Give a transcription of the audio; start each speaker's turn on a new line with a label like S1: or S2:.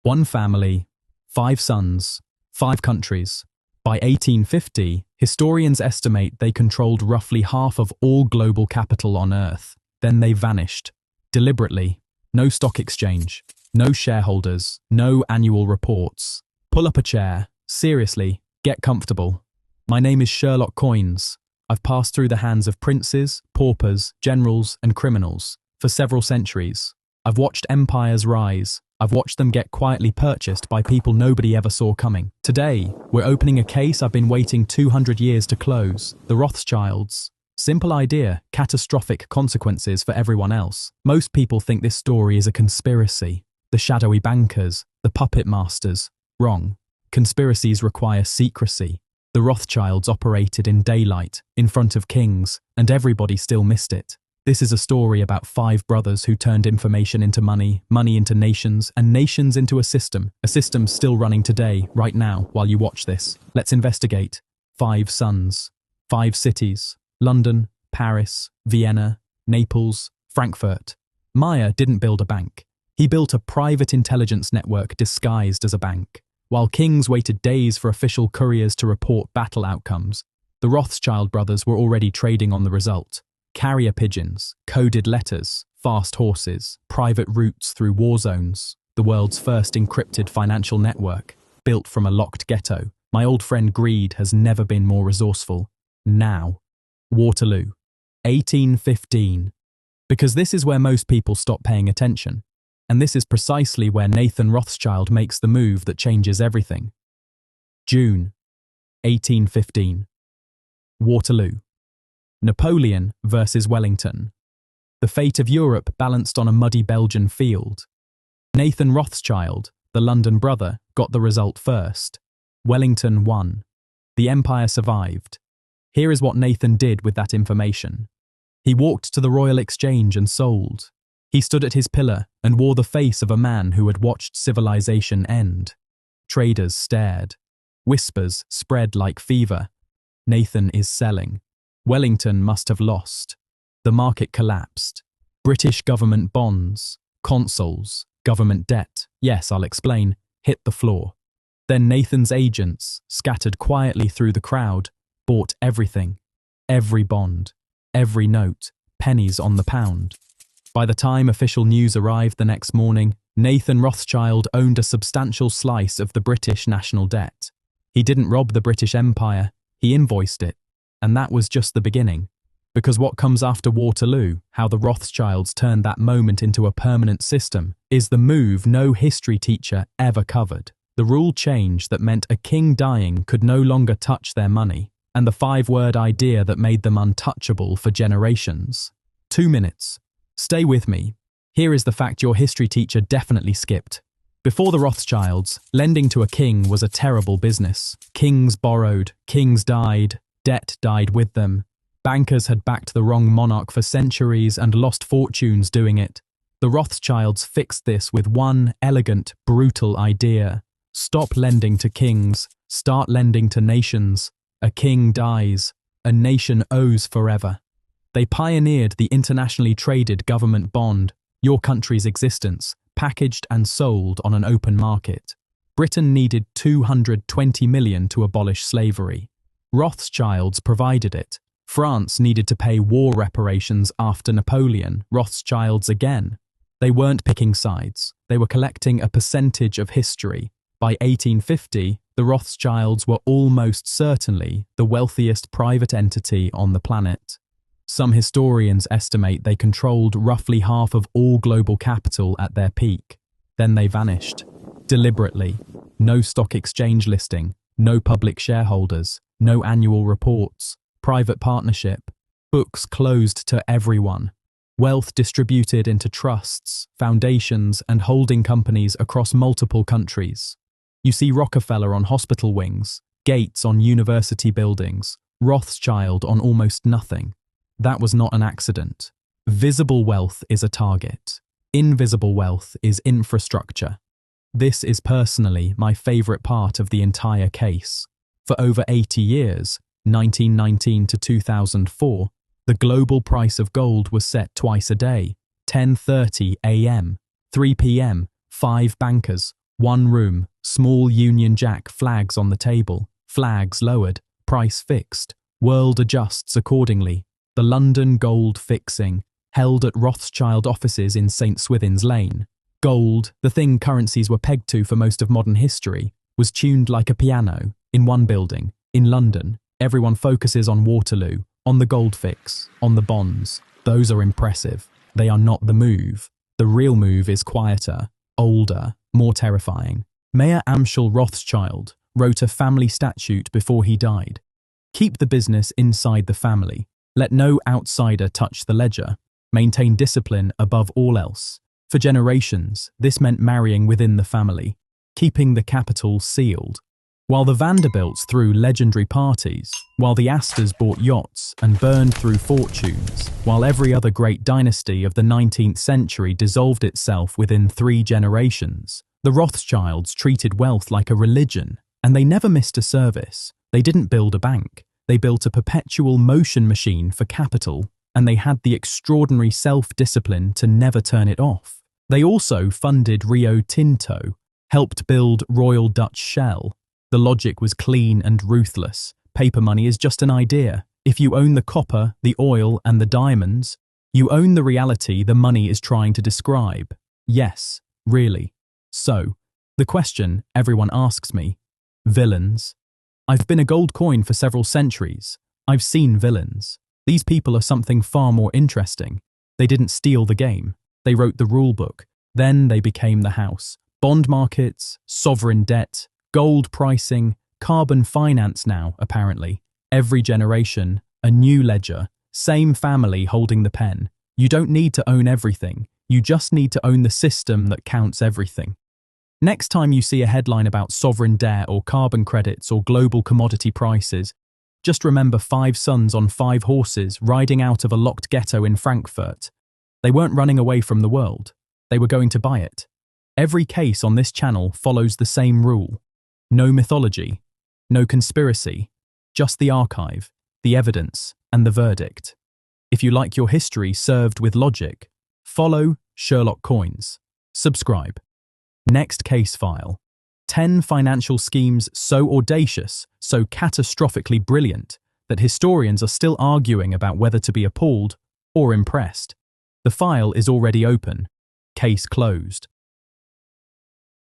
S1: One family, 5 sons, 5 countries. By 1850, historians estimate they controlled roughly half of all global capital on Earth. Then they vanished. Deliberately. No stock exchange. No shareholders. No annual reports. Pull up a chair. Seriously, get comfortable. My name is Sherlock Coins. I've passed through the hands of princes, paupers, generals, and criminals for several centuries. I've watched empires rise. I've watched them get quietly purchased by people nobody ever saw coming. Today, we're opening a case I've been waiting 200 years to close. The Rothschilds. Simple idea, catastrophic consequences for everyone else. Most people think this story is a conspiracy. The shadowy bankers, the puppet masters. Wrong. Conspiracies require secrecy. The Rothschilds operated in daylight, in front of kings, and everybody still missed it. This is a story about 5 brothers who turned information into money, money into nations, and nations into a system still running today, right now, while you watch this. Let's investigate. 5 sons, 5 cities, London, Paris, Vienna, Naples, Frankfurt. Mayer didn't build a bank. He built a private intelligence network disguised as a bank. While kings waited days for official couriers to report battle outcomes, the Rothschild brothers were already trading on the result. Carrier pigeons, coded letters, fast horses, private routes through war zones, the world's first encrypted financial network, built from a locked ghetto. My old friend Greed has never been more resourceful. Now. Waterloo. 1815. Because this is where most people stop paying attention. And this is precisely where Nathan Rothschild makes the move that changes everything. June. 1815. Waterloo. Napoleon versus Wellington. The fate of Europe balanced on a muddy Belgian field. Nathan Rothschild, the London brother, got the result first. Wellington won. The empire survived. Here is what Nathan did with that information. He walked to the Royal Exchange and sold. He stood at his pillar and wore the face of a man who had watched civilization end. Traders stared. Whispers spread like fever. Nathan is selling. Wellington must have lost. The market collapsed. British government bonds, consols, government debt, yes, I'll explain, hit the floor. Then Nathan's agents, scattered quietly through the crowd, bought everything. Every bond, every note, pennies on the pound. By the time official news arrived the next morning, Nathan Rothschild owned a substantial slice of the British national debt. He didn't rob the British Empire, he invoiced it. And that was just the beginning. Because what comes after Waterloo, how the Rothschilds turned that moment into a permanent system, is the move no history teacher ever covered. The rule change that meant a king dying could no longer touch their money, and the 5-word idea that made them untouchable for generations. 2 minutes. Stay with me. Here is the fact your history teacher definitely skipped. Before the Rothschilds, lending to a king was a terrible business. Kings borrowed, kings died, debt died with them. Bankers had backed the wrong monarch for centuries and lost fortunes doing it. The Rothschilds fixed this with one elegant, brutal idea. Stop lending to kings, start lending to nations. A king dies, a nation owes forever. They pioneered the internationally traded government bond, your country's existence, packaged and sold on an open market. Britain needed 220 million to abolish slavery. Rothschilds provided it. France needed to pay war reparations after Napoleon. Rothschilds again. They weren't picking sides. They were collecting a percentage of history. By 1850, the Rothschilds were almost certainly the wealthiest private entity on the planet. Some historians estimate they controlled roughly half of all global capital at their peak. Then they vanished. Deliberately. No stock exchange listing. No public shareholders. No annual reports. Private partnership. Books closed to everyone. Wealth distributed into trusts, foundations, and holding companies across multiple countries. You see Rockefeller on hospital wings, Gates on university buildings, Rothschild on almost nothing. That was not an accident. Visible wealth is a target. Invisible wealth is infrastructure. This is personally my favorite part of the entire case. For over 80 years, 1919 to 2004, the global price of gold was set twice a day, 10:30 a.m., 3 p.m., 5 bankers, One room, small Union Jack flags on the table, flags lowered, price fixed, world adjusts accordingly. The London gold fixing, held at Rothschild offices in St. Swithin's Lane. Gold, the thing currencies were pegged to for most of modern history, was tuned like a piano, in one building. In London, everyone focuses on Waterloo, on the gold fix, on the bonds. Those are impressive. They are not the move. The real move is quieter, older, more terrifying. Mayer Amschel Rothschild wrote a family statute before he died. Keep the business inside the family. Let no outsider touch the ledger. Maintain discipline above all else. For generations, this meant marrying within the family, keeping the capital sealed. While the Vanderbilts threw legendary parties, while the Astors bought yachts and burned through fortunes, while every other great dynasty of the 19th century dissolved itself within 3 generations, the Rothschilds treated wealth like a religion, and they never missed a service. They didn't build a bank. They built a perpetual motion machine for capital, and they had the extraordinary self-discipline to never turn it off. They also funded Rio Tinto, helped build Royal Dutch Shell. The logic was clean and ruthless. Paper money is just an idea. If you own the copper, the oil, and the diamonds, you own the reality the money is trying to describe. Yes, really. So, the question everyone asks me, villains? I've been a gold coin for several centuries. I've seen villains. These people are something far more interesting. They didn't steal the game. They wrote the rule book. Then they became the house. Bond markets, sovereign debt, gold pricing, carbon finance now, apparently. Every generation, a new ledger, same family holding the pen. You don't need to own everything. You just need to own the system that counts everything. Next time you see a headline about sovereign debt or carbon credits or global commodity prices, just remember 5 sons on 5 horses riding out of a locked ghetto in Frankfurt. They weren't running away from the world. They were going to buy it. Every case on this channel follows the same rule. No mythology, no conspiracy, just the archive, the evidence, and the verdict. If you like your history served with logic, follow Sherlock Coins. Subscribe. Next case file. 10 financial schemes so audacious, so catastrophically brilliant, that historians are still arguing about whether to be appalled or impressed. The file is already open. Case closed.